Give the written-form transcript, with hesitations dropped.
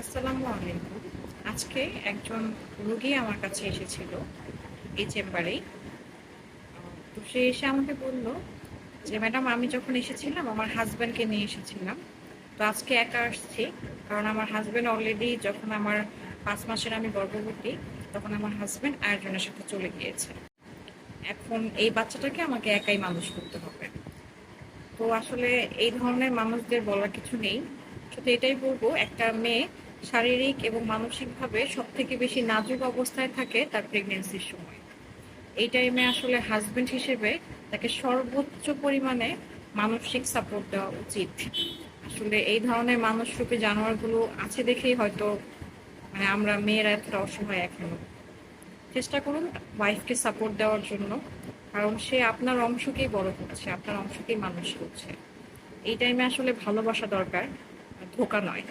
আসসালামু আলাইকুম। আজকে একজন রোগী আমার কাছে এসেছিল এই চেম্বারেই। তো সে এসে আমাকে বলল যে, "ম্যাডাম, আমি যখন এসেছিলাম আমার হাসব্যান্ডকে নিয়ে এসেছিলাম। তো আজকে একা আসছি। কারণ আমার হাসব্যান্ড অলরেডি যখন আমার ৫ মাসের আমি গর্ভবতী, তখন আমার হাসব্যান্ড আরেকজনের সাথে চলে গিয়েছে। এখন এই বাচ্চাটাকে আমাকে একাই মানুষ করতে হবে।" তো আসলে এই ধরনের মানুষদের বলার কিছু নেই। শুধু এটাই বলবো, একটা মেয়ে শারীরিক এবং মানসিকভাবে সবথেকে বেশি নাজুক অবস্থায় থাকে তার প্রেগন্যান্সির সময়। এই টাইমে আসলে হাসব্যান্ড হিসেবে তাকে সর্বোচ্চ পরিমাণে মানসিক সাপোর্ট দেওয়া উচিত। আসলে এই ধরনের মানুষরূপী জানোয়ারগুলো আছে দেখেই হয়তো আমরা মেয়েরা এতটা অসহায় এখনো। চেষ্টা করুন ওয়াইফকে সাপোর্ট দেওয়ার জন্য, কারণ সে আপনার অংশকেই বড় করছে, আপনার অংশকেই মানুষ করছে। এই টাইমে আসলে ভালোবাসা দরকার, ধোঁকা নয়।